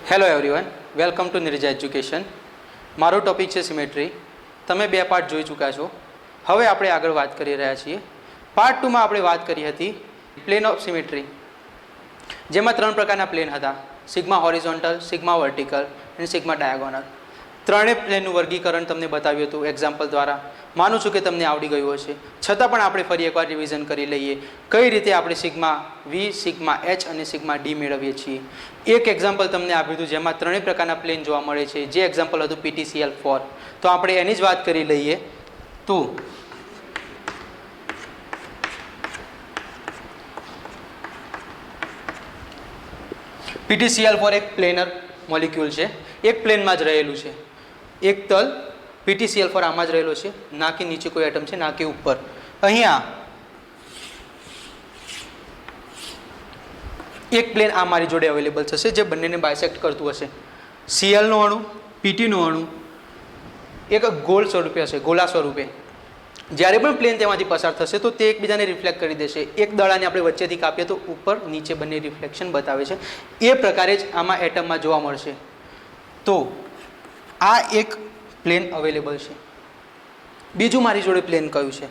Hello everyone, welcome to Nirja education. મારો topic છે symmetry. તમે બે પાર્ટ જોઈ ચૂક્યા છો. હવે આપણે આગળ વાત કરી રહ્યા છીએ. પાર્ટ 2માં આપણે વાત કરી હતી પ્લેન ઓફ સિમેટ્રી, જેમાં 3 પ્રકારના પ્લેન હતા: સિગ્મા હોરિઝોન્ટલ, સિગ્મા વર્ટિકલ અને સિગ્મા ડાયાગોનલ. ત્રણેય પ્લેનનું વર્ગીકરણ તમને બતાવ્યું હતું એક્ઝામ્પલ દ્વારા. માનું છું કે તમને આવડી ગયું હશે. છતાં પણ આપણે ફરી એકવાર રિવિઝન કરી લઈએ કઈ રીતે આપણે સિગ્મા વી, સિગ્મા એચ અને સિગ્મા ડી મેળવીએ છીએ. એક એક્ઝામ્પલ તમને આપ્યું હતું જેમાં ત્રણેય પ્રકારના પ્લેન જોવા મળે છે, જે એક્ઝામ્પલ હતું PTCL4. તો આપણે એની જ વાત કરી લઈએ. તો PTCL4 એક પ્લેનર મોલિક્યુલ છે, એક પ્લેનમાં જ રહેલું છે. એક તલ PTCL4 આમાં જ રહેલો છે, ના કે નીચે કોઈ એટમ છે, ના કે ઉપર. અહીંયા એક પ્લેન આ મારી જોડે અવેલેબલ થશે જે બંનેને બાયસેક્ટ કરતું હશે. Cl નો અણુ, PT નો અણુ એક ગોળ સ્વરૂપે હશે, ગોલા સ્વરૂપે. જ્યારે પણ પ્લેન તેમાંથી પસાર થશે તો તે એકબીજાને રિફ્લેક્ટ કરી દેશે. એક દડાને આપણે વચ્ચેથી કાપીએ તો ઉપર નીચે બંને રિફ્લેક્શન બતાવે છે. એ પ્રકારે જ આમાં એટમમાં જોવા મળશે. તો આ એક પ્લેન અવેલેબલ છે. બીજું મારી જોડે પ્લેન કયું છે?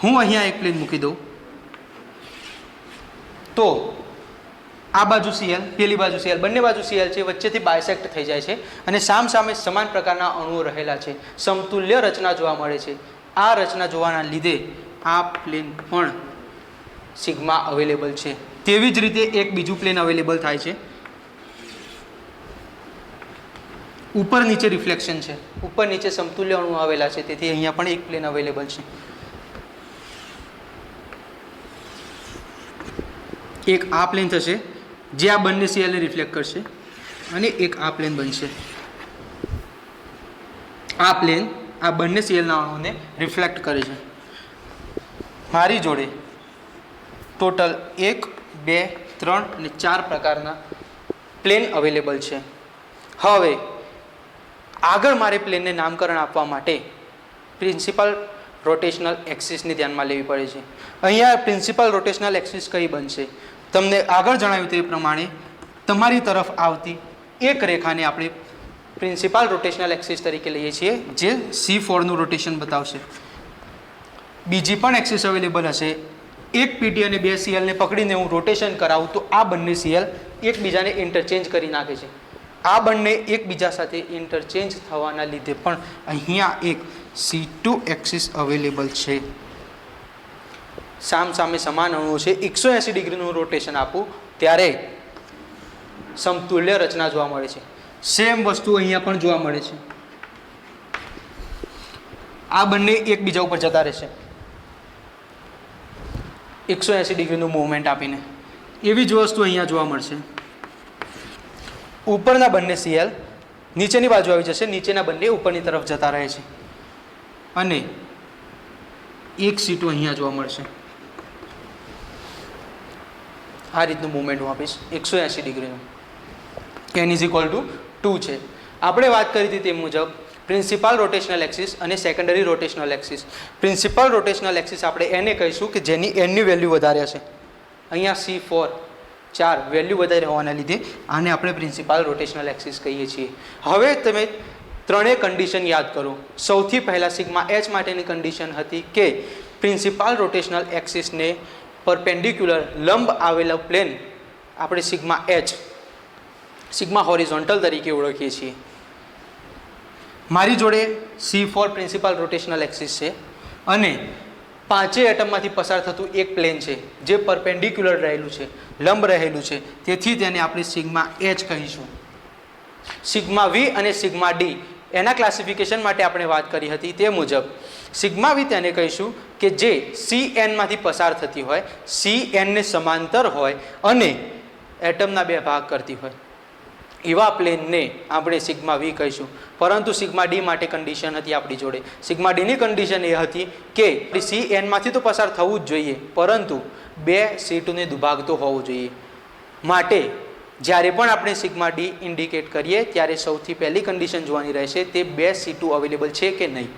હું અહીંયા એક પ્લેન મૂકી દઉં તો આ બાજુ Cl, પેલી બાજુ Cl, બંને બાજુ Cl છે, વચ્ચેથી બાયસેક્ટ થઈ જાય છે અને સામે સમાન પ્રકારના અણુઓ રહેલા છે. સમતુલ્ય રચના જોવા મળે છે. આ રચના જોવાના લીધે આ પ્લેન પણ સિગ્મા અવેલેબલ છે. તેવી જ રીતે એક બીજું પ્લેન અવેલેબલ થાય છે. ઉપર નીચે રિફ્લેક્શન છે, ઉપર નીચે સમતુલ્ય અણુ આવેલા છે, તેથી અહીંયા પણ એક પ્લેન અવેલેબલ છે. એક આ પ્લેન થશે જે આ બંને Cl ને રિફ્લેક્ટ કરશે અને એક આ પ્લેન બનશે. આ પ્લેન આ બંને Cl ના અણુઓને રિફ્લેક્ટ કરે છે. મારી જોડે ટોટલ 1, 2, 3 અને 4 પ્રકારના પ્લેન અવેલેબલ છે. હવે આગળ મારે પ્લેનને નામકરણ આપવા માટે પ્રિન્સિપલ રોટેશનલ એક્સિસને ધ્યાનમાં લેવી પડે છે. અહીંયા પ્રિન્સિપલ રોટેશનલ એક્સિસ કઈ બનશે? તમને આગળ જણાવ્યું તે પ્રમાણે તમારી તરફ આવતી એક રેખાને આપણે પ્રિન્સિપલ રોટેશનલ એક્સિસ તરીકે લઈએ છીએ, જે C4નું રોટેશન બતાવશે. બીજી પણ એક્સિસ અવેલેબલ હશે. એક PT અને 2 Cl ને પકડીને હું રોટેશન કરાવું તો આ બંને Cl એકબીજાને ઇન્ટરચેન્જ કરી નાખે છે. આ બંને એકબીજા સાથે ઇન્ટરચેન્જ થવાના લીધે પણ અહીંયા એક C2 એક્સિસ અવેલેબલ છે. સામે સમાન અણુઓ છે. 180 ડિગ્રીનું રોટેશન આપું ત્યારે સમતુલ્ય રચના જોવા મળે છે. સેમ વસ્તુ અહીંયા પણ જોવા મળે છે. આ બંને એકબીજા ઉપર જતા રહેશે 180 ડિગ્રીનું મૂવમેન્ટ આપીને. એવી જ વસ્તુ અહીંયા જોવા મળશે. ઉપરના બંને Cl નીચેની બાજુ આવી જશે, નીચેના બંને ઉપરની તરફ જતા રહે છે અને એક C2 અહીંયા જોવા મળશે. આ રીતનું મૂવમેન્ટ હું આપીશ 180 ડિગ્રીનું. n = 2 છે. આપણે વાત કરી હતી તે મુજબ પ્રિન્સિપલ રોટેશનલ એક્સિસ અને secondary rotational axis. Principal rotational axis આપણે એને કહીશું કે જેની n ની વેલ્યુ વધારે હશે. અહીંયા C4 4 વેલ્યુ વધારે હોવાના લીધે આને આપણે પ્રિન્સિપલ રોટેશનલ એક્સિસ કહીએ છીએ. હવે તમે ત્રણેય કન્ડિશન યાદ કરો. સૌથી પહેલાં સિગ્મા એચ માટેની કન્ડિશન હતી કે પ્રિન્સિપલ રોટેશનલ એક્સિસને પરપેન્ડિક્યુલર લંબ આવેલા પ્લેન આપણે સિગ્મા એચ, સિગ્મા હોરિઝોન્ટલ તરીકે ઓળખીએ છીએ. મારી જોડે C4 પ્રિન્સિપલ રોટેશનલ એક્સિસ છે અને 5 એટમમાંથી પસાર થતું એક પ્લેન છે જે પરપેન્ડિક્યુલર રહેલું છે, લંબ રહેલું છે, તેથી તેને આપણે સિગ્મા એચ કહીશું. સિગ્મા વી અને સિગ્મા ડી એના ક્લાસિફિકેશન માટે આપણે વાત કરી હતી તે મુજબ સિગ્મા વી તેને કહીશું કે જે Cn માંથી પસાર થતી હોય, Cn ને સમાંતર હોય અને એટમના 2 ભાગ કરતી હોય, એવા પ્લેનને આપણે સિગ્મા વી કહીશું. પરંતુ સિગ્મા ડી માટે કન્ડિશન હતી આપણી જોડે. સિગ્મા ડીની કન્ડિશન એ હતી કે Cn માંથી તો પસાર થવું જ જોઈએ, પરંતુ 2 C2 ને દુભાગતો હોવું જોઈએ. માટે જ્યારે પણ આપણે સિગ્મા ડી ઇન્ડિકેટ કરીએ ત્યારે સૌથી પહેલી કન્ડિશન જોવાની રહેશે તે 2 C2 અવેલેબલ છે કે નહીં.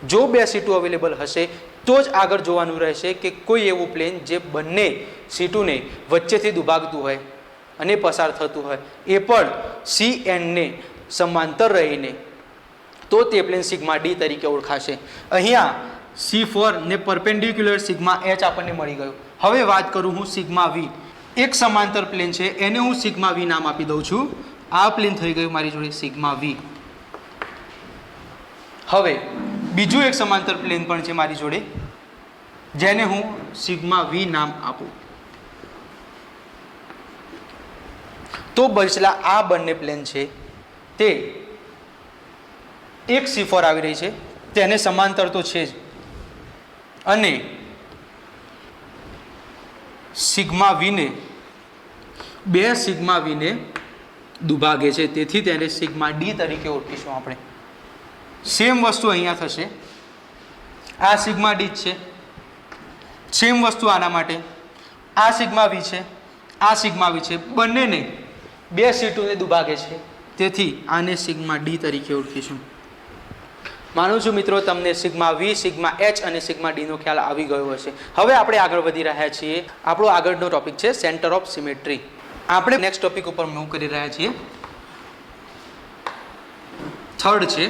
જો 2 C2 અવેલેબલ હશે તો જ આગળ જોવાનું રહેશે કે કોઈ એવું પ્લેન જે બંને C2 ને વચ્ચેથી દુભાગતું હોય અને પસાર થતું હોય એ પણ સી એનને સમાંતર રહીને, તો તે પ્લેન સિગ્મા ડી તરીકે ઓળખાશે. અહીંયા C4 ને પરપેન્ડિક્યુલર સિગ્મા એચ આપણને મળી ગયું. હવે વાત કરું હું સિગ્મા વી. એક સમાંતર પ્લેન છે એને હું સિગ્મા વી નામ આપી દઉં છું. આ પ્લેન થઈ ગયું મારી જોડે સિગ્મા વી. હવે બીજું એક સમાંતર પ્લેન પણ છે મારી જોડે જેને હું સિગ્મા વી નામ આપું. તો બચલા આ બંને પ્લેન છે તે એક C4 આવી રહી છે, તેને સમાંતર તો છે જ, અને સિગ્મા વીને બે સિગ્મા વીને દુભાગે છે, તેથી તેને સિગ્મા ડી તરીકે ઓળખીશું આપણે. સેમ વસ્તુ અહીંયા થશે. આ સિગ્મા ડી છે. સેમ વસ્તુ આના માટે. આ સિગ્મા વી છે, આ સિગ્મા વી છે, બંનેને બે C2ને દુભાગે છે, તેથી આને સિગ્મા ડી તરીકે ઓળખીશું. માનું છું મિત્રો તમને સિગ્મા વી, સિગ્મા એચ અને સિગ્મા ડીનો ખ્યાલ આવી ગયો હશે. હવે આપણે આગળ વધી રહ્યા છીએ. આપણો આગળનો ટોપિક છે સેન્ટર ઓફ સિમેટ્રી. આપણે નેક્સ્ટ ટોપિક ઉપર મૂવ કરી રહ્યા છીએ. થર્ડ છે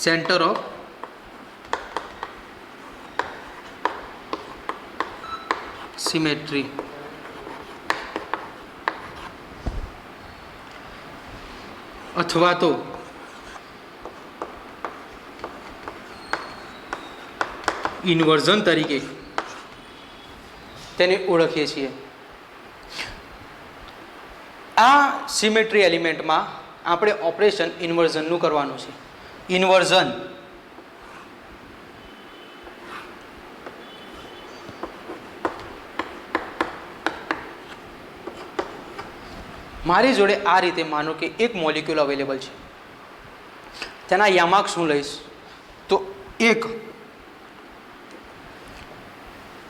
સેન્ટર ઓફ સિમેટ્રી. અથવા તો ઇન્વર્ઝન તરીકે તેને ઓળખીએ છીએ. આ સિમેટ્રી એલિમેન્ટમાં આપણે ઓપરેશન ઇન્વર્ઝનનું કરવાનું છે. ઇન્વર્ઝન મારી જોડે આ રીતે માનો કે એક મોલિક્યુલ અવેલેબલ છે. તેના યામાર્ક્સ હું લઈશ તો એક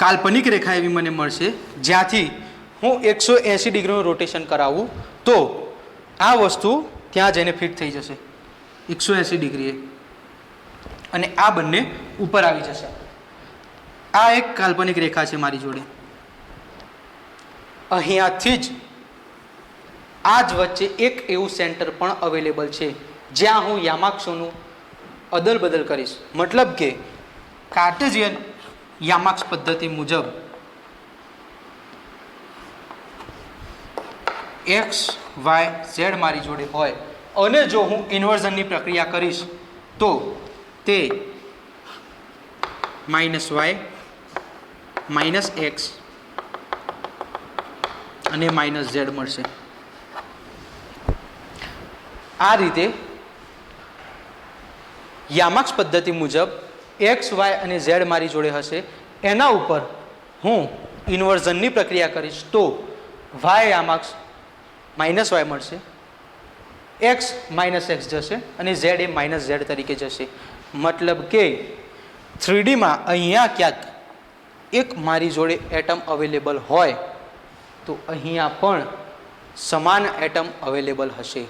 કાલ્પનિક રેખા એવી મને મળશે જ્યાંથી હું 180 ડિગ્રીનું રોટેશન કરાવું તો આ વસ્તુ ત્યાં જઈને ફિટ થઈ જશે 180 ડિગ્રીએ, અને આ બંને ઉપર આવી જશે. આ એક કાલ્પનિક રેખા છે મારી જોડે. અહીંયાથી જ આ જ વચ્ચે એક એવું સેન્ટર પણ અવેલેબલ છે જ્યાં હું યામાર્ક્સોનું અદલ બદલ કરીશ. મતલબ કે કાર્ટેશિયન યામાર્ક્સ પદ્ધતિ મુજબ એક્સ વાય ઝેડ મારી જોડે હોય અને જો હું ઇન્વર્ઝનની પ્રક્રિયા કરીશ તો તે -y -x અને -z મળશે. આ રીતે યામાર્ક્સ પદ્ધતિ મુજબ એક્સ વાય અને ઝેડ મારી જોડે હશે. એના ઉપર હું ઇન્વર્ઝનની પ્રક્રિયા કરીશ તો વાય યામાર્ક્સ -y મળશે, એક્સ -x જશે અને ઝેડ એ -z તરીકે જશે. મતલબ કે 3Dમાં અહીંયા ક્યાંક એક મારી જોડે એટમ અવેલેબલ હોય તો અહીંયા પણ સમાન એટમ અવેલેબલ હશે.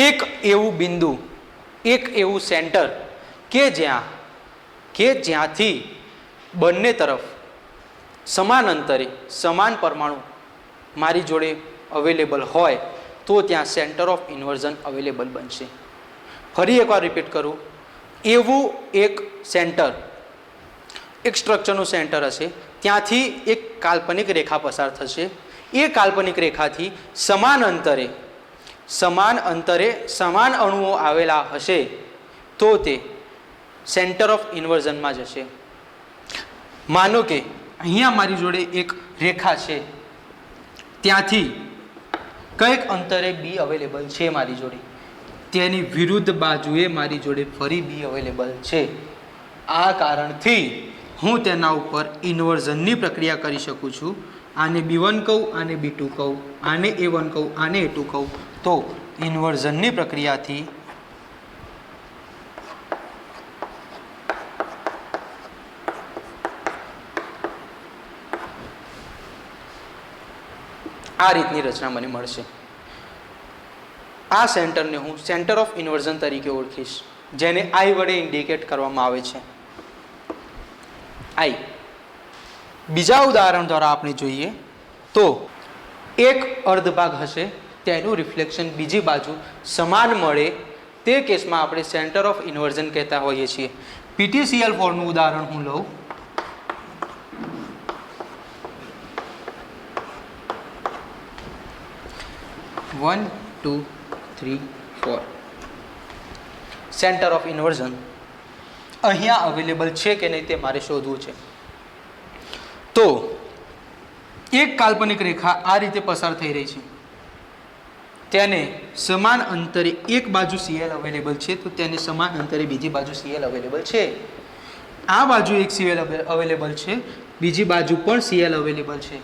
એક એવું બિંદુ, એક એવું સેન્ટર કે જ્યાંથી બંને તરફ સમાન અંતરે સમાન પરમાણુ મારી જોડે અવેલેબલ હોય તો ત્યાં સેન્ટર ઓફ ઇન્વર્ઝન અવેલેબલ બનશે. ફરી એકવાર રિપીટ કરું, એવું એક સેન્ટર, એક સ્ટ્રક્ચરનું સેન્ટર હશે, ત્યાંથી એક કાલ્પનિક રેખા પસાર થશે. એ કાલ્પનિક રેખાથી સમાન અંતરે સમાન અણુઓ આવેલા હશે તો તે સેન્ટર ઓફ ઇન્વર્ઝનમાં જશે. માનો કે અહીંયા મારી જોડે એક રેખા છે, ત્યાંથી કંઈક અંતરે બી અવેલેબલ છે મારી જોડે, તેની વિરુદ્ધ બાજુએ મારી જોડે ફરી બી અવેલેબલ છે. આ કારણથી હું તેના ઉપર ઇન્વર્ઝનની પ્રક્રિયા કરી શકું છું. આને B1 કહું, આને B2 કહું, આને A1 કહું, આને A2 કહું. તો ઇન્વર્ઝનની પ્રક્રિયાથી આ રીતની રચના મને મળશે. આ સેન્ટરને હું સેન્ટર ઓફ ઇન્વર્ઝન તરીકે ઓળખીશ, જેને I વડે ઇન્ડિકેટ કરવામાં આવે છે. I બીજા ઉદાહરણ દ્વારા આપણે જોઈએ તો એક અર્ધભાગ હશે તેનું રિફ્લેક્શન બીજી બાજુ સમાન મળે તે કેસમાં આપણે સેન્ટર ઓફ ઇન્વર્ઝન કહેતા હોઈએ છીએ. PTCl4 નું ઉદાહરણ હું લઉં. વન 2 3 4 સેન્ટર ઓફ ઇન્વર્ઝન અહીંયા અવેલેબલ છે કે નહીં તે મારે શોધવું છે. તો એક કાલ્પનિક રેખા આ રીતે પસાર થઈ રહી છે, તેને સમાન અંતરે એક બાજુ CL અવેલેબલ છે તો તેને સમાન અંતરે બીજી બાજુ CL અવેલેબલ છે. આ બાજુ એક CL અવેલેબલ છે, બીજી બાજુ પણ CL અવેલેબલ છે.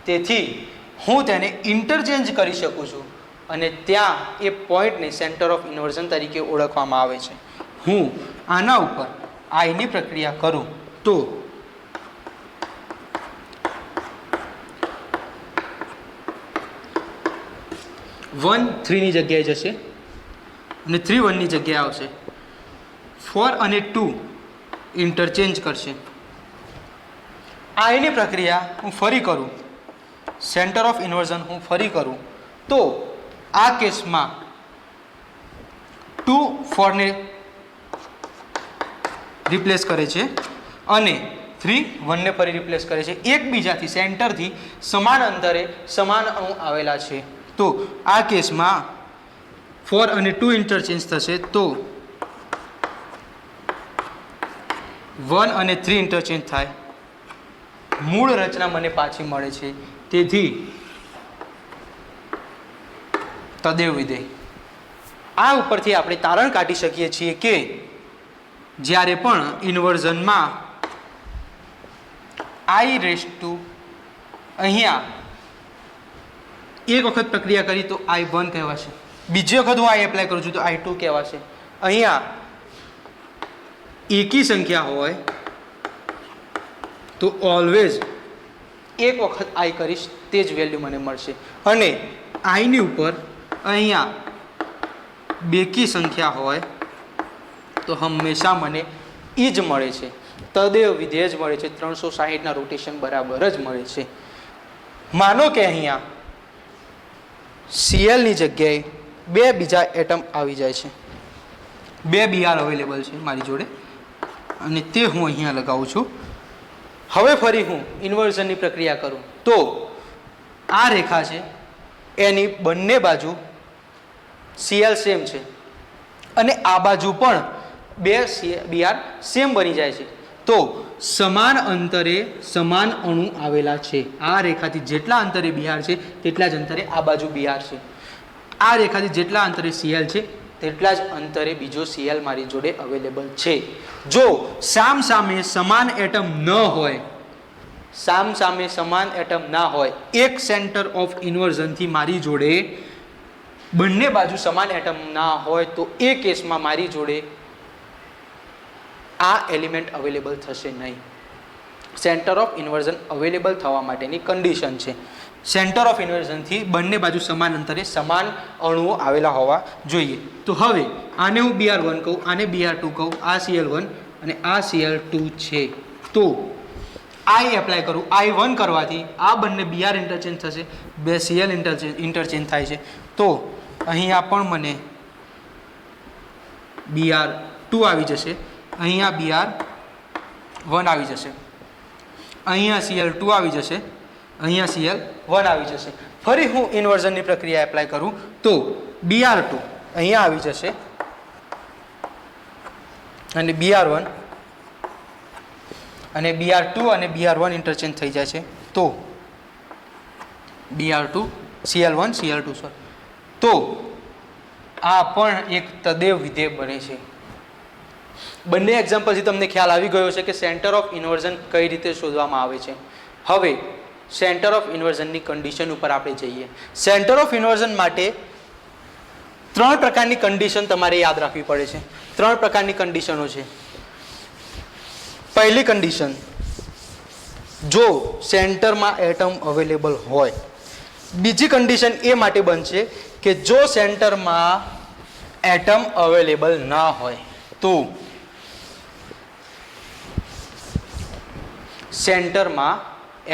તેથી હું તેને ઇન્ટરચેન્જ કરી શકું છું અને ત્યાં એ પોઈન્ટને સેન્ટર ઓફ ઇન્વર્ઝન તરીકે ઓળખવામાં આવે છે. હું આના ઉપર આઈની પ્રક્રિયા કરું તો 1 3 ની જગ્યાએ જશે અને 3 1 ની જગ્યાએ આવશે. 4 અને 2 ઇન્ટરચેન્જ કરશે. આઈની પ્રક્રિયા હું ફરી કરું, સેન્ટર ઓફ ઇન્વર્ઝન હું ફરી કરું તો આ કેસમાં 2 4 ને રિપ્લેસ કરે છે અને 3 1 ને ફરી રિપ્લેસ કરે છે. એકબીજાથી સેન્ટરથી સમાન અંતરે સમાન અણુ આવેલા છે. તો આ કેસમાં 4 અને 2 ઇન્ટરચેન્જ થશે તો 1 અને 3 ઇન્ટરચેન્જ થાય, મૂળ રચના મને પાછી મળે છે. તેથી તદેવ વિધેય. આ ઉપરથી આપણે તારણ કાઢી શકીએ છીએ કે જ્યારે પણ ઇન્વર્ઝનમાં I અહીંયા એક વખત પ્રક્રિયા કરી તો I1 કહેવાશે, બીજી વખત હું I એપ્લાય કરું છું તો I2 કહેવાશે. અહીંયા એકી સંખ્યા હોય તો ઓલવેઝ એક વખત I કરીશ તે જ વેલ્યુ મને મળશે અને આઈની ઉપર અહીંયા બેકી સંખ્યા હોય તો હંમેશા મને એ જ મળે છે, તદેવ વિધેય જ મળે છે. 360ના રોટેશન બરાબર જ મળે છે. માનો કે અહીંયા Cl ની જગ્યાએ બે બીજા એટમ આવી જાય છે, બે Br અવેલેબલ છે મારી જોડે અને તે હું અહીંયા લગાવું છું. હવે ફરી હું ઇન્વર્ઝનની પ્રક્રિયા કરું તો આ રેખા છે એની બંને બાજુ Cl સેમ છે અને આ બાજુ પણ બે Br સેમ બની જાય છે. તો સમાન અંતરે સમાન અણુ આવેલા છે. આ રેખાથી જેટલા અંતરે Br છે તેટલા જ અંતરે આ બાજુ Br છે. આ રેખાથી જેટલા અંતરે Cl છે તેટલા જ અંતરે બીજો Cl મારી જોડે અવેલેબલ છે. જો સામ સામે સમાન એટમ ન હોય, સામ સામે સમાન એટમ ના હોય, એક સેન્ટર ઓફ ઇન્વર્ઝનથી મારી જોડે બંને બાજુ સમાન એટમ ના હોય તો એ કેસમાં મારી જોડે આ એલિમેન્ટ અવેલેબલ થશે નહીં. સેન્ટર ઓફ ઇન્વર્ઝન અવેલેબલ થવા માટેની કન્ડિશન છે સેન્ટર ઓફ ઇન્વર્ઝનથી બંને બાજુ સમાન અંતરે સમાન અણુઓ આવેલા હોવા જોઈએ. તો હવે આને હું Br1 કહું, આને Br2 કહું, આ Cl1 અને આ Cl2 છે. તો I એપ્લાય કરું, I1 કરવાથી આ બંને Br ઇન્ટરચેન્જ થશે, બે Cl ઇન્ટરચેન્જ થાય છે. તો અહીંયા પણ મને Br2 આવી જશે, અહીંયા Br1 આવી જશે, અહીંયા Cl2 આવી જશે, અહીંયા Cl1 આવી જશે. ફરી હું ઇન્વર્ઝનની પ્રક્રિયા એપ્લાય કરું તો Br2 અહીંયા આવી જશે અને Br1 અને Br2 અને Br1 ઇન્ટરચેન્જ થઈ જાય છે. તો Br2 Cl1 Cl2 સર. તો આ પણ એક તદેવ વિધેય બને છે. બંને એક્ઝામ્પલથી તમને ખ્યાલ આવી ગયો છે કે સેન્ટર ઓફ ઇન્વર્ઝન કઈ રીતે શોધવામાં આવે છે. હવે સેન્ટર ઓફ ઇન્વર્ઝનની કન્ડિશન ઉપર આપણે જઈએ. સેન્ટર ઓફ ઇન્વર્ઝન માટે 3 પ્રકારની કન્ડિશન તમારે યાદ રાખવી પડે છે. 3 પ્રકારની કન્ડિશનો છે. પહેલી કન્ડિશન, જો સેન્ટરમાં એટમ અવેલેબલ હોય. બીજી કન્ડિશન એ માટે બનશે કે જો સેન્ટરમાં એટમ અવેલેબલ ના હોય તો સેન્ટરમાં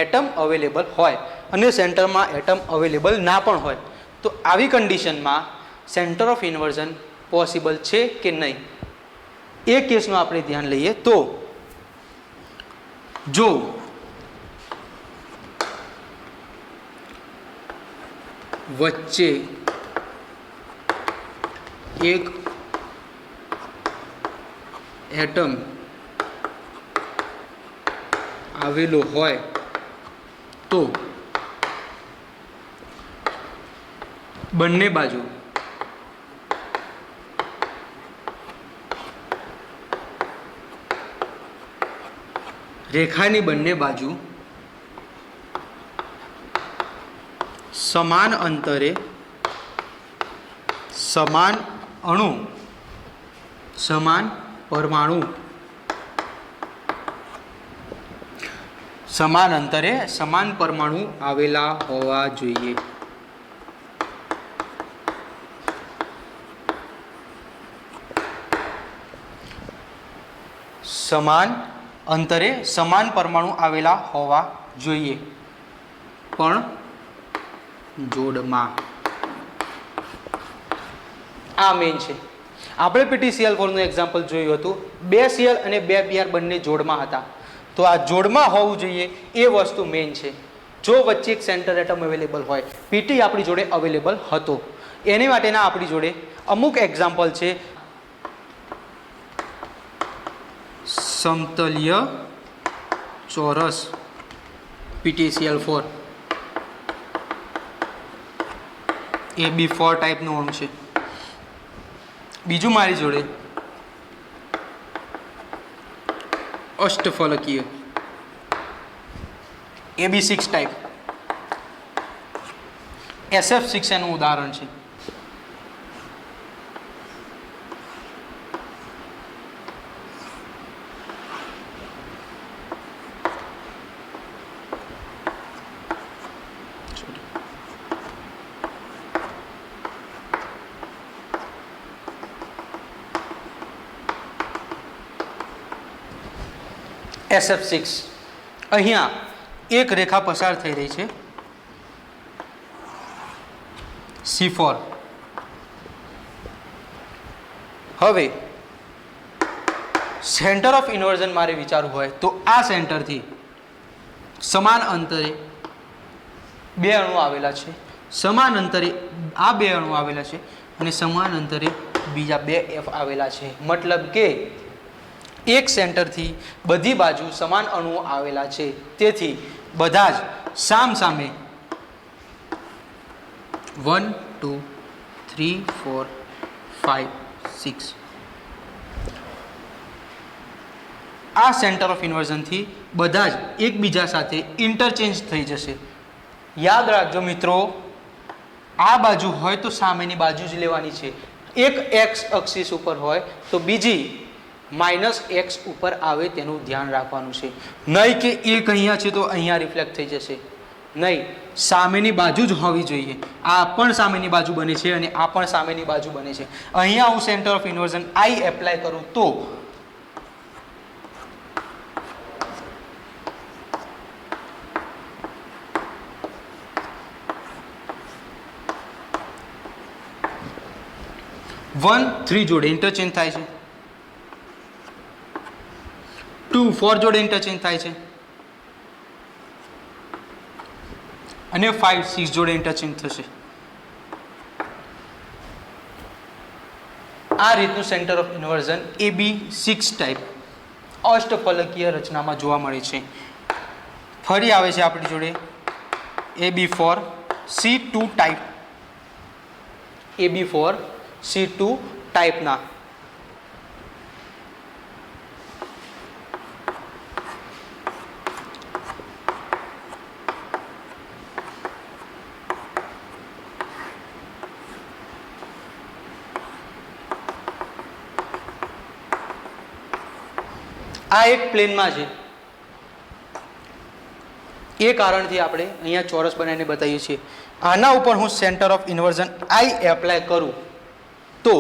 એટમ અવેલેબલ હોય અને સેન્ટરમાં એટમ અવેલેબલ ના પણ હોય, તો આવી કન્ડિશનમાં સેન્ટર ઓફ ઇન્વર્ઝન પોસિબલ છે કે નહીં એ કેસનું આપણે ધ્યાન લઈએ. તો જો વચ્ચે એક એટમ આવેલો હોય તો બંને બાજુ રેખાની બંને બાજુ સમાન અંતરે સમાન અણુ સમાન પરમાણુ સમાન અંતરે સમાન પરમાણુ આવેલા હોવા જોઈએ. સમાન અંતરે સમાન પરમાણુ આવેલા હોવા જોઈએ પણ જોડમાં. આ મેઇન છે. આપણે PTCl4નું એક્ઝામ્પલ જોયું હતું. 2 Cl અને 2 Br બંને જોડમાં હતા, તો આ જોડમાં હોવું જોઈએ એ વસ્તુ મેઇન છે. જો વચ્ચે એક સેન્ટર એટમ અવેલેબલ હોય, PT આપણી જોડે અવેલેબલ હતો, એની માટેના આપણી જોડે અમુક એક્ઝામ્પલ છે. સમતલ્ય ચોરસ PTCl4 AB4 ટાઈપનું અણુ છે. બીજું મારી જોડે અષ્ટફલકીય AB6 ટાઈપ SF6 એનું ઉદાહરણ છે. SF6 અહીંયા એક રેખા પસાર થઈ રહી છે C4. હવે સેન્ટર ઓફ ઇન્વર્ઝન મારે વિચારવું હોય તો આ સેન્ટરથી સમાન અંતરે 2 અણુ આવેલા છે, સમાન અંતરે આ 2 અણુ આવેલા છે અને સમાન અંતરે બીજા 2 F આવેલા છે. મતલબ કે એક સેન્ટરથી બધી બાજુ સમાન અણુઓ આવેલા છે, તેથી બધા જ સામ સામે 1 2 3 4 5 6 આ સેન્ટર ઓફ ઇન્વર્ઝનથી બધા જ એકબીજા સાથે ઇન્ટરચેન્જ થઈ જશે. યાદ રાખજો મિત્રો, આ બાજુ હોય તો સામેની બાજુ જ લેવાની છે. એક એક્સ અક્ષિસ ઉપર હોય તો બીજી -x ઉપર આવે તેનું ધ્યાન રાખવાનું છે. નહીં કે એક અહીંયા છે તો અહીંયા રિફ્લેક્ટ થઈ જશે, નહીં, સામેની બાજુ જ હોવી જોઈએ. આ પણ સામેની બાજુ બને છે અને આ પણ સામેની બાજુ બને છે. અહીંયા હું centre of inversion I apply કરું તો વન 3 જોડે ઇન્ટરચેન્જ થાય છે, 2 4 જોડે ઇન્ટરચેન્જ થાય છે અને 5 6 જોડે ઇન્ટરચેન્જ થશે. આ રીતનું centre of inversion AB6 type અષ્ટફલકીય રચનામાં જોવા મળે છે. ફરી આવે છે આપણી જોડે AB4 C2 type, AB4 C2 ટાઈપના. આ એક પ્લેનમાં છે, એ કારણથી આપણે અહીંયા ચોરસ બનાવીને બતાવીએ છીએ. આના ઉપર હું centre of inversion I apply કરું તો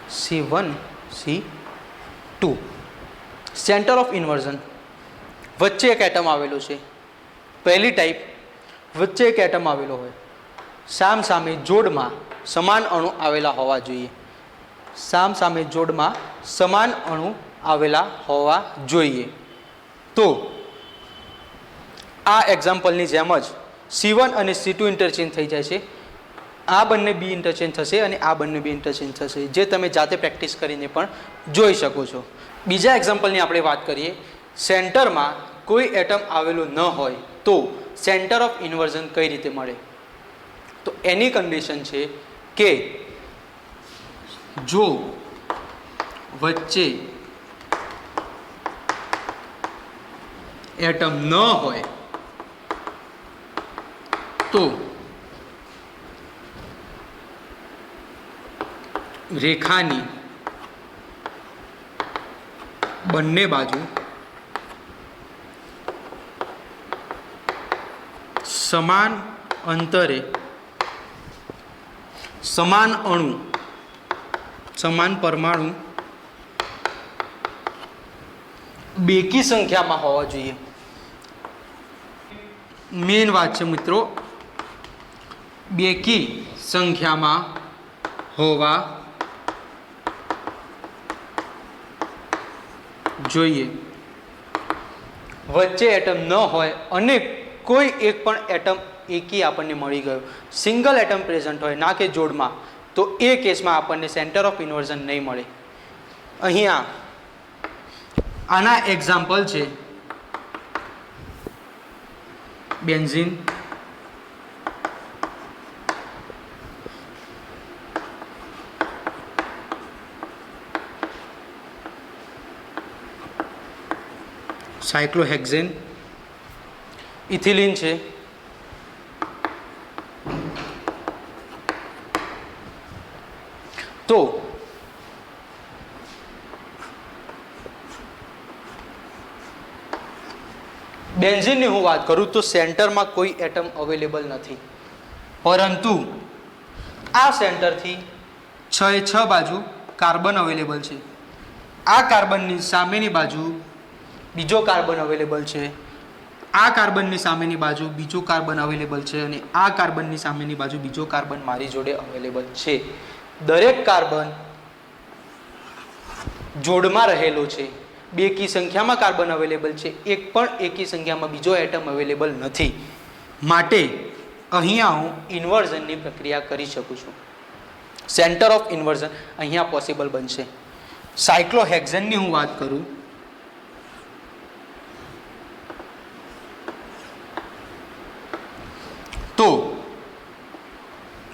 C1 C2. Centre of inversion, વચ્ચે એક એટમ આવેલો છે. પહેલી ટાઈપ, વચ્ચે એક એટમ આવેલો હોય, સામ સામે જોડમાં સમાન અણુ આવેલા હોવા જોઈએ. સામ સામે જોડમાં સમાન અણુ આવેલા હોવા જોઈએ. તો આ એક્ઝામ્પલની જેમ જ C1 અને C2 ઇન્ટરચેન્જ થઈ જાય છે. આ બંને બી ઇન્ટરચેન્જ થશે અને આ બંને બી ઇન્ટરચેન્જ થશે, જે તમે જાતે પ્રેક્ટિસ કરીને પણ જોઈ શકો છો. બીજા એક્ઝામ્પલની આપણે વાત કરીએ. સેન્ટરમાં કોઈ એટમ આવેલું ન હોય તો સેન્ટર ઓફ ઇન્વર્ઝન કઈ રીતે મળે? તો એની કન્ડિશન છે કે જો વચ્ચે એટમ ન હોય તો રેખાની બંને બાજુ સમાન અંતરે સમાન અણુ, સમાન પરમાણુ બેકી સંખ્યામાં હોવા જોઈએ. મેઇન વાત છે મિત્રો, બેકી સંખ્યામાં હોવા જોઈએ. વચ્ચે એટમ ન હોય અને કોઈ એક પણ એટમ એકી આપણને મળી ગયો, સિંગલ એટમ પ્રેઝન્ટ હોય, ના કે જોડમાં, તો એ કેસમાં આપણને સેન્ટર ઓફ ઇન્વર્ઝન નહીં મળે. અહીંયા આના એક્ઝામ્પલ છે બેન્ઝીન, સાયક્લોહેક્ઝેન, ઇથિલિન છે, તો બેન્ઝીનની હું વાત કરું તો સેન્ટરમાં કોઈ એટમ અવેલેબલ નથી, પરંતુ આ સેન્ટરથી 6 એ 6 બાજુ કાર્બન અવેલેબલ છે. આ કાર્બનની સામેની બાજુ બીજો કાર્બન અવેલેબલ છે, આ કાર્બનની સામેની બાજુ બીજો કાર્બન અવેલેબલ છે, અને આ કાર્બનની સામેની બાજુ બીજો કાર્બન મારી જોડે અવેલેબલ છે. દરેક કાર્બન જોડમાં રહેલો છે, બેકી સંખ્યામાં કાર્બન અવેલેબલ છે, એક પણ એકી સંખ્યામાં બીજો એટમ અવેલેબલ નથી. માટે અહીંયા હું ઇન્વર્ઝનની પ્રક્રિયા કરી શકું છું. સેન્ટર ઓફ ઇન્વર્ઝન અહીંયા પોસિબલ બનશે. સાયક્લોહેક્ઝેનની હું વાત કરું તો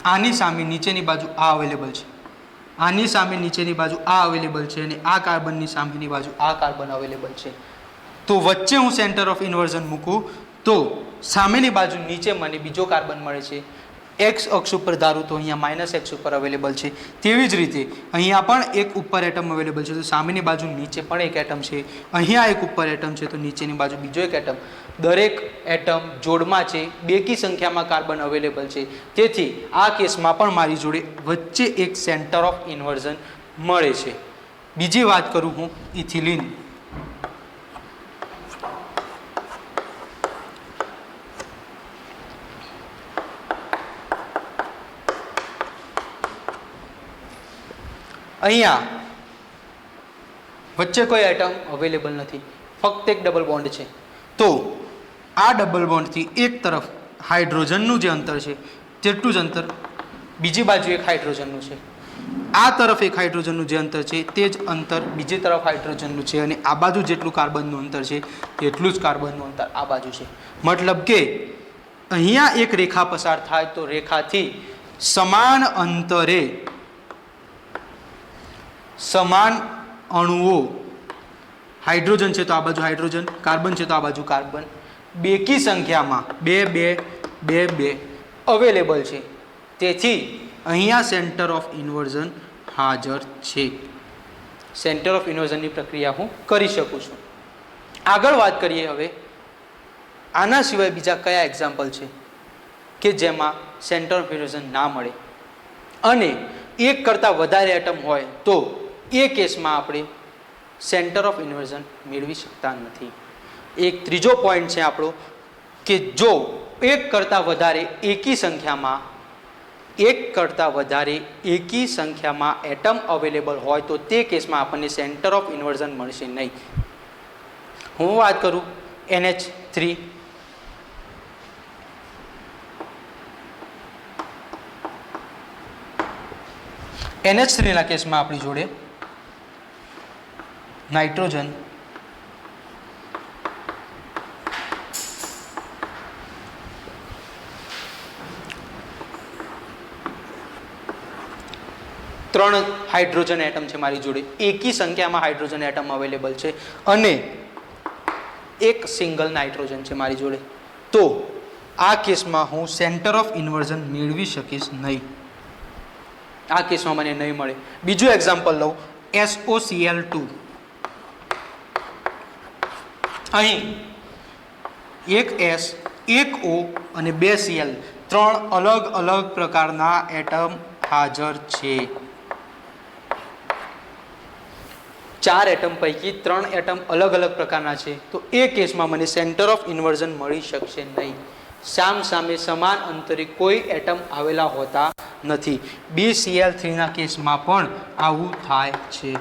આની સામે નીચેની બાજુ આ અવેલેબલ છે, આની સામે નીચેની બાજુ આ અવેલેબલ છે, અને આ કાર્બનની સામેની બાજુ આ કાર્બન અવેલેબલ છે. તો વચ્ચે હું સેન્ટર ઓફ ઇન્વર્ઝન મૂકું તો સામેની બાજુ નીચે મને બીજો કાર્બન મળે છે. એક્સ અક્ષ ઉપર ધારું તો અહીંયા -x ઉપર અવેલેબલ છે. તેવી જ રીતે અહીંયા પણ એક ઉપર એટમ અવેલેબલ છે, તો સામેની બાજુ નીચે પણ એક એટમ છે. અહીંયા એક ઉપર એટમ છે, તો નીચેની બાજુ બીજો એક એટમ. દરેક એટમ જોડમાં છે, બેકી સંખ્યામાં કાર્બન અવેલેબલ છે. તેથી આ કેસમાં પણ મારી જોડે વચ્ચે એક સેન્ટર ઓફ ઇન્વર્ઝન મળે છે. બીજી વાત કરું હું ઇથિલિન. અહીંયા વચ્ચે કોઈ એટમ અવેલેબલ નથી, ફક્ત એક ડબલ બોન્ડ છે. તો આ ડબલ બોન્ડથી એક તરફ હાઇડ્રોજનનું જે અંતર છે તેટલું જ અંતર બીજી બાજુ એક હાઇડ્રોજનનું છે. આ તરફ એક હાઇડ્રોજનનું જે અંતર છે તે જ અંતર બીજી તરફ હાઇડ્રોજનનું છે, અને આ બાજુ જેટલું કાર્બનનું અંતર છે તેટલું જ કાર્બનનું અંતર આ બાજુ છે. મતલબ કે અહીંયા એક રેખા પસાર થાય તો રેખાથી સમાન અંતરે સમાન અણુઓ, હાઇડ્રોજન છે તો આ બાજુ હાઇડ્રોજન, કાર્બન છે તો આ બાજુ કાર્બન, બેકી સંખ્યામાં 2 2 2 2 અવેલેબલ છે. તેથી અહીંયા સેન્ટર ઓફ ઇન્વર્ઝન હાજર છે. સેન્ટર ઓફ ઇન્વર્ઝનની પ્રક્રિયા હું કરી શકું છું. આગળ વાત કરીએ હવે આના સિવાય બીજા કયા એક્ઝામ્પલ છે કે જેમાં સેન્ટર ઓફ ઇન્વર્ઝન ના મળે. અને એક કરતાં વધારે એટમ હોય તો એ કેસમાં આપણે સેન્ટર ઓફ ઇન્વર્ઝન મેળવી શકતા નથી. એક ત્રીજો પોઈન્ટ છે આપણો કે જો એક કરતાં વધારે એકી સંખ્યામાં એટમ અવેલેબલ હોય તો તે કેસમાં આપણને સેન્ટર ઓફ ઇન્વર્ઝન મળશે નહીં. હું વાત કરું NH3 ના કેસમાં આપણી જોડે નાઇટ્રોજન, ત્રણ હાઇડ્રોજન એટમ છે મારી જોડે, એકી સંખ્યામાં હાઇડ્રોજન એટમ અવેલેબલ છે અને એક સિંગલ નાઇટ્રોજન છે મારી જોડે, તો આ કેસમાં હું સેન્ટર ઓફ ઇન્વર્ઝન મેળવી શકીશ નહીં. આ કેસમાં મને નહીં મળે. બીજું એક્ઝામ્પલ લઉં, SOCl2. અહીં એક S, એક O અને બે Cl, ત્રણ અલગ અલગ પ્રકારના એટમ હાજર છે. ચાર એટમ પૈકી ત્રણ એટમ અલગ અલગ પ્રકારના છે, તો એ કેસમાં મને સેન્ટર ઓફ ઇન્વર્ઝન મળી શકશે નહીં. સામ સામે સમાન અંતરે કોઈ એટમ આવેલા હોતા નથી. BCl3 ના કેસમાં પણ આવું થાય છે.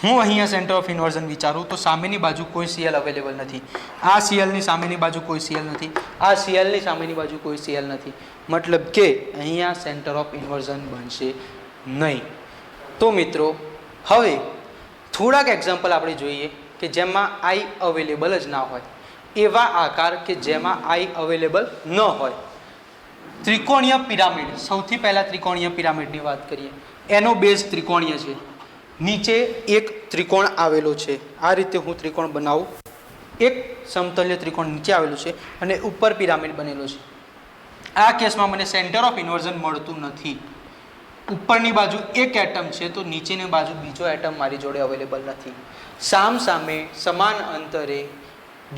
હું અહીંયા સેન્ટર ઓફ ઇન્વર્ઝન વિચારું તો સામેની બાજુ કોઈ Cl અવેલેબલ નથી. આ Cl ની સામેની બાજુ કોઈ Cl નથી, આ Cl ની સામેની બાજુ કોઈ Cl નથી, મતલબ કે અહીંયા સેન્ટર ઓફ ઇન્વર્ઝન બનશે નહીં. તો મિત્રો હવે થોડાક એક્ઝામ્પલ આપણે જોઈએ કે જેમાં I અવેલેબલ જ ના હોય, એવા આકાર કે જેમાં I અવેલેબલ ન હોય. ત્રિકોણીય પિરામિડ, સૌથી પહેલા ત્રિકોણીય પિરામિડની વાત કરીએ. એનો બેઝ ત્રિકોણીય છે, નીચે એક ત્રિકોણ આવેલો છે. આ રીતે હું ત્રિકોણ બનાવું, એક સમતલ્ય ત્રિકોણ નીચે આવેલું છે અને ઉપર પિરામિડ બનેલો છે. આ કેસમાં મને સેન્ટર ઓફ ઇન્વર્ઝન મળતું નથી. ઉપરની બાજુ એક એટમ છે તો નીચેની બાજુ બીજો એટમ મારી જોડે અવેલેબલ નથી. સામ સામે સમાન અંતરે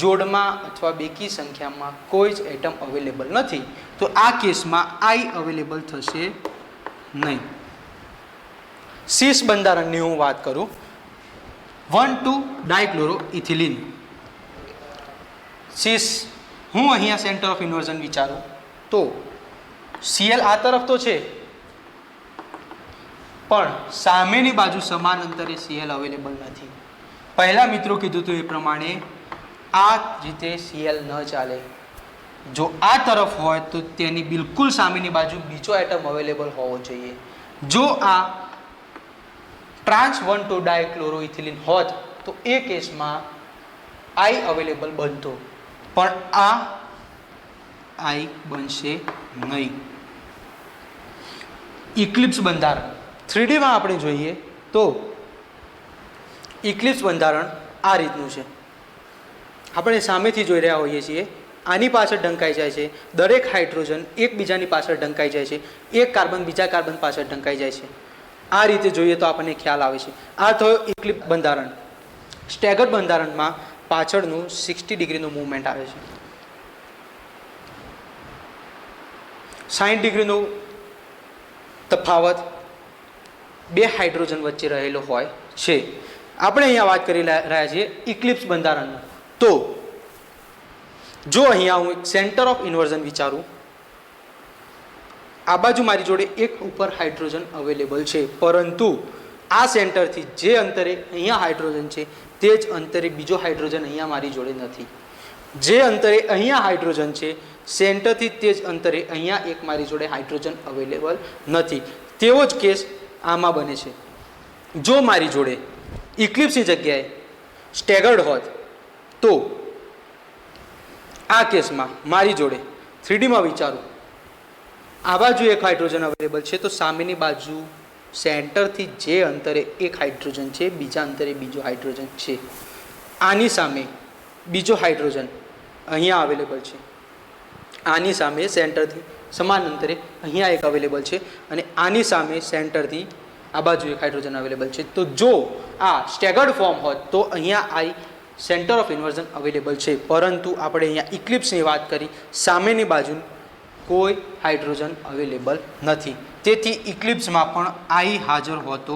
જોડમાં અથવા બેકી સંખ્યામાં કોઈ જ એટમ અવેલેબલ નથી, તો આ કેસમાં I અવેલેબલ થશે નહીં. સીસ બંધારણની હું વાત કરું, 1,2-ડાયક્લોરોઇથિલિન. સીસ, હું અહીંયા સેન્ટર ઓફ ઇન્વર્ઝન વિચારું તો Cl આ તરફ તો છે પણ સામેની બાજુ સમાન અંતરે Cl અવેલેબલ નથી. પહેલા મિત્રો કીધું હતું એ પ્રમાણે આ રીતે Cl ન ચાલે. જો આ તરફ હોય તો તેની બિલકુલ સામેની બાજુ બીજો એટમ અવેલેબલ હોવો જોઈએ. જો આ ટ્રાન્સ 1,2-ડાયક્લોરોઇથિલિન હોત તો એ કેસમાં I અવેલેબલ બનતો, પણ આ I બનશે નહીં. ઇક્લિપ્સ બંધારણ 3D માં આપણે જોઈએ તો ઇક્લિપ્સ બંધારણ આ રીતનું છે. આપણે સામેથી જોઈ રહ્યા હોઈએ છીએ, આની પાછળ ઢંકાઈ જાય છે, દરેક હાઇડ્રોજન એકબીજાની પાછળ ઢંકાઈ જાય છે, એક કાર્બન બીજા કાર્બન પાછળ ઢંકાઈ જાય છે. આ રીતે જોઈએ તો આપણને ખ્યાલ આવે છે. આ થયો ઇક્લિપ્સ બંધારણ. સ્ટેગર્ડ બંધારણમાં પાછળનું 60 ડિગ્રીનું મૂવમેન્ટ આવે છે, 60 ડિગ્રીનું તફાવત બે હાઇડ્રોજન વચ્ચે રહેલો હોય છે. આપણે અહીંયા વાત કરી રહ્યા છીએ ઇક્લિપ્સ બંધારણનું. તો જો અહીંયા હું સેન્ટર ઓફ ઇન્વર્ઝન વિચારું, આ બાજુ મારી જોડે એક ઉપર હાઇડ્રોજન અવેલેબલ છે, પરંતુ આ સેન્ટરથી જે અંતરે અહીંયા હાઇડ્રોજન છે તે જ અંતરે બીજો હાઇડ્રોજન અહીંયા મારી જોડે નથી. જે અંતરે અહીંયા હાઇડ્રોજન છે સેન્ટરથી તે જ અંતરે અહીંયા એક મારી જોડે હાઇડ્રોજન અવેલેબલ નથી. તેવો જ કેસ આમાં બને છે. જો મારી જોડે ઇક્લિપ્સની જગ્યાએ સ્ટેગર્ડ હોત તો આ કેસમાં મારી જોડે 3D માં વિચારું, આ બાજુ એક હાઇડ્રોજન અવેલેબલ છે તો સામેની બાજુ સેન્ટરથી જે અંતરે એક હાઇડ્રોજન છે બીજા અંતરે બીજો હાઇડ્રોજન છે. આની સામે બીજો હાઇડ્રોજન અહીંયા અવેલેબલ છે, આની સામે સેન્ટરથી સમાન અંતરે અહીંયા એક અવેલેબલ છે અને આની સામે સેન્ટરથી આ બાજુ એક હાઇડ્રોજન અવેલેબલ છે. તો જો આ સ્ટેગર્ડ ફોર્મ હોત તો અહીંયા I centre of inversion available છે, પરંતુ આપણે અહીંયા ઇક્લિપ્સની વાત કરી, સામેની બાજુ કોઈ હાઇડ્રોજન અવેલેબલ નથી. તેથી ઇક્લિપ્સમાં પણ આઈ હાજર હોતો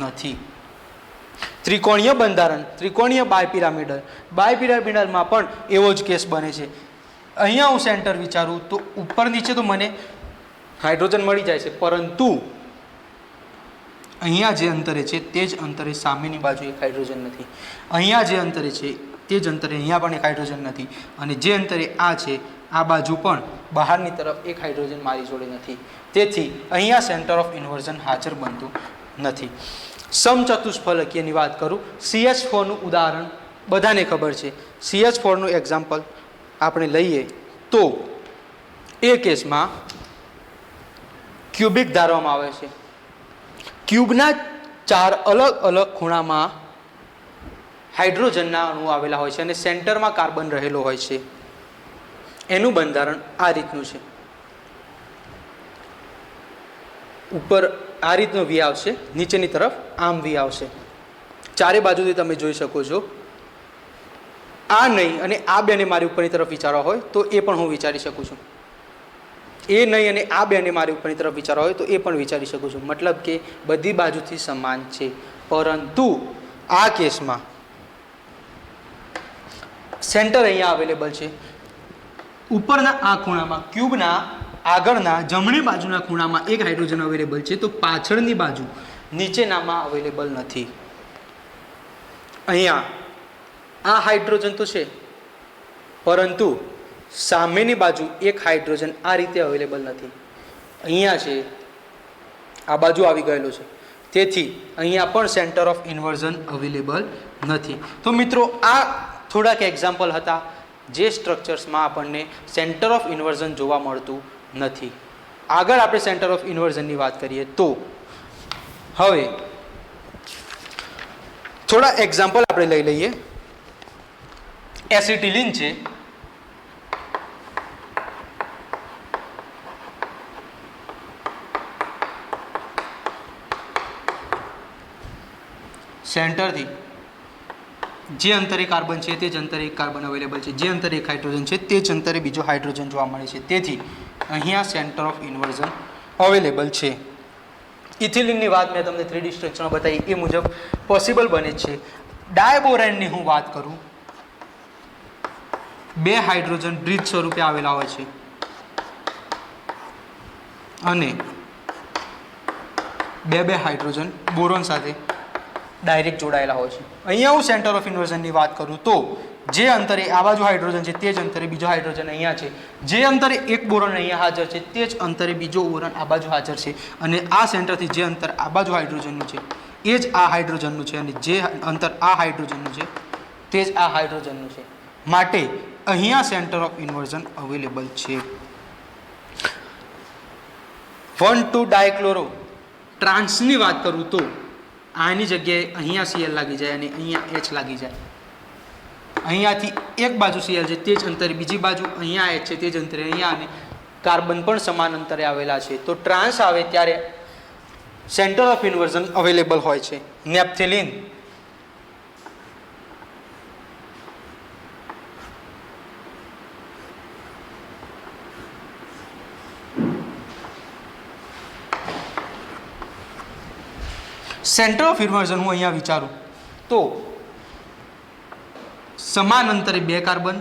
નથી. ત્રિકોણીય બંધારણ, ત્રિકોણીય બાયપિરામિડલમાં પણ એવો જ કેસ બને છે. અહીંયા હું સેન્ટર વિચારું તો ઉપર નીચે તો મને હાઇડ્રોજન મળી જાય છે, પરંતુ અહીંયા જે અંતરે છે તે જ અંતરે સામેની બાજુ એક હાઇડ્રોજન નથી. અહીંયા જે અંતરે છે તે જ અંતરે અહીંયા પણ એક હાઇડ્રોજન નથી, અને જે અંતરે આ છે આ બાજુ પણ બહારની તરફ એક હાઇડ્રોજન મારી જોડે નથી. તેથી અહીંયા સેન્ટર ઓફ ઇન્વર્ઝન હાજર બનતું નથી. સમચતુષ્ફલકીયની વાત કરું, CH4નું ઉદાહરણ બધાને ખબર છે. CH4નું એક્ઝામ્પલ આપણે લઈએ તો એ કેસમાં ક્યુબિક ધારવામાં આવે છે. ક્યુબના 4 અલગ અલગ ખૂણામાં હાઇડ્રોજનના અણુ આવેલા હોય છે અને સેન્ટરમાં કાર્બન રહેલો હોય છે. એનું બંધારણ આ રીતનું છે. ઉપર આ રીતનો વી આવશે, નીચેની તરફ આમ વી આવશે. ચારે બાજુથી તમે જોઈ શકો છો. આ નહીં અને આ બેને મારી ઉપરની તરફ વિચારવા હોય તો એ પણ હું વિચારી શકું છું. એ નહીં અને આ બેને મારી ઉપરની તરફ વિચારવા હોય તો એ પણ વિચારી શકું છું. મતલબ કે બધી બાજુથી સમાન છે. પરંતુ આ કેસમાં સેન્ટર અહીંયા અવેલેબલ છે. ઉપરના આ ખૂણામાં ક્યુબના આગળના જમણી બાજુના ખૂણામાં એક હાઇડ્રોજન અવેલેબલ છે, તો પાછળની બાજુ નીચેનામાં અવેલેબલ નથી. અહીંયા આ હાઇડ્રોજન તો છે, પરંતુ સામેની બાજુ એક હાઇડ્રોજન આ રીતે અવેલેબલ નથી. અહીંયા છે, આ બાજુ આવી ગયેલો છે. તેથી અહીંયા પણ સેન્ટર ઓફ ઇન્વર્ઝન અવેલેબલ નથી. તો મિત્રો આ થોડાક એક્ઝામ્પલ હતા જે સ્ટ્રક્ચર્સમાં આપણને સેન્ટર ઓફ ઇન્વર્ઝન જોવા મળતું નથી. આગળ આપણે સેન્ટર ઓફ ઇન્વર્ઝનની વાત કરીએ તો હવે થોડા એક્ઝામ્પલ આપણે લઈ લઈએ. એસિટિલિન છે, સેન્ટરથી જે અંતરે કાર્બન છે તે જ અંતરે એક કાર્બન અવેલેબલ છે, જે અંતરે એક હાઇડ્રોજન છે તે જ અંતરે બીજો હાઇડ્રોજન જોવા મળે છે. તેથી અહીંયા સેન્ટર ઓફ ઇન્વર્ઝન અવેલેબલ છે. ઇથિલિનની વાત મેં તમને 3D સ્ટ્રક્ચરમાં બતાવી એ મુજબ પોસિબલ બને છે. ડાયબોરેનની હું વાત કરું, 2 હાઇડ્રોજન બ્રિજ સ્વરૂપે આવેલા હોય છે અને 2 હાઇડ્રોજન બોરોન સાથે ડાયરેક્ટ જોડાયેલા હોય છે. અહીંયા હું સેન્ટર ઓફ ઇન્વર્ઝનની વાત કરું તો જે અંતરે આ બાજુ હાઇડ્રોજન છે તે જ અંતરે બીજો હાઇડ્રોજન અહીંયા છે, જે અંતરે એક બોરોન અહીંયા હાજર છે તે જ અંતરે બીજો બોરોન આ બાજુ હાજર છે, અને આ સેન્ટરથી જે અંતર આ બાજુ હાઇડ્રોજનનું છે એ જ આ હાઇડ્રોજનનું છે, અને જે અંતર આ હાઇડ્રોજનનું છે તે જ આ હાઇડ્રોજનનું છે. માટે અહીંયા સેન્ટર ઓફ ઇન્વર્ઝન અવેલેબલ છે. 1,2 ડાયક્લોરો ટ્રાન્સની વાત કરું તો આની જગ્યાએ અહીંયા Cl લાગી જાય અને અહીંયા H લાગી જાય. અહીંયાથી એક બાજુ Cl છે તે જ અંતરે બીજી બાજુ અહીંયા H છે તે જ અંતરે અહીંયા, અને કાર્બન પણ સમાન અંતરે આવેલા છે. તો ટ્રાન્સ આવે ત્યારે સેન્ટર ઓફ ઇન્વર્ઝન અવેલેબલ હોય છે. નેપ્થેલિન, સેન્ટર ઓફ ઇન્વર્ઝન હું અહીંયા વિચારું તો સમાન અંતરે 2 કાર્બન,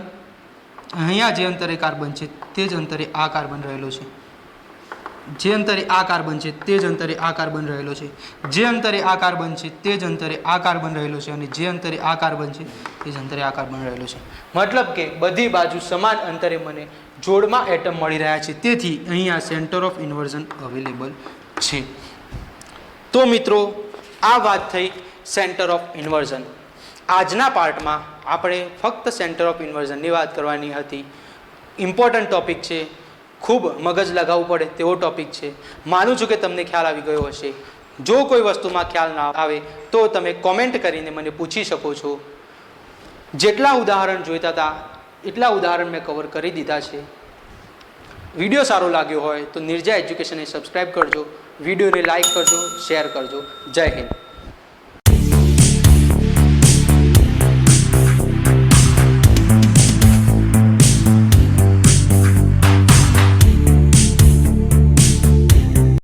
અહીંયા જે અંતરે કાર્બન છે તે જ અંતરે આ કાર્બન રહેલો છે, જે અંતરે આ કાર્બન છે તે જ અંતરે આ કાર્બન રહેલો છે, જે અંતરે આ કાર્બન છે તે જ અંતરે આ કાર્બન રહેલો છે, અને જે અંતરે આ કાર્બન છે તે જ અંતરે આ કાર્બન રહેલો છે. મતલબ કે બધી બાજુ સમાન અંતરે મને જોડમાં એટમ મળી રહ્યા છે. તેથી અહીંયા સેન્ટર ઓફ ઇન્વર્ઝન અવેલેબલ છે. તો મિત્રો આ વાત થઈ સેન્ટર ઓફ ઇન્વર્ઝન. આજના પાર્ટમાં આપણે ફક્ત સેન્ટર ઓફ ઇન્વર્ઝનની વાત કરવાની હતી. ઇમ્પોર્ટન્ટ ટૉપિક છે, ખૂબ મગજ લગાવવું પડે તેવો ટૉપિક છે. માનું છું કે તમને ખ્યાલ આવી ગયો હશે. જો કોઈ વસ્તુમાં ખ્યાલ ના આવે તો તમે કોમેન્ટ કરીને મને પૂછી શકો છો. જેટલા ઉદાહરણ જોઈતા હતા એટલા ઉદાહરણ મેં કવર કરી દીધા છે. વિડીયો સારો લાગ્યો હોય તો નિર્જા એજ્યુકેશનને સબસ્ક્રાઈબ કરજો, વિડીયોને લાઇક કરજો, શેર કરજો. જય હિન્દ.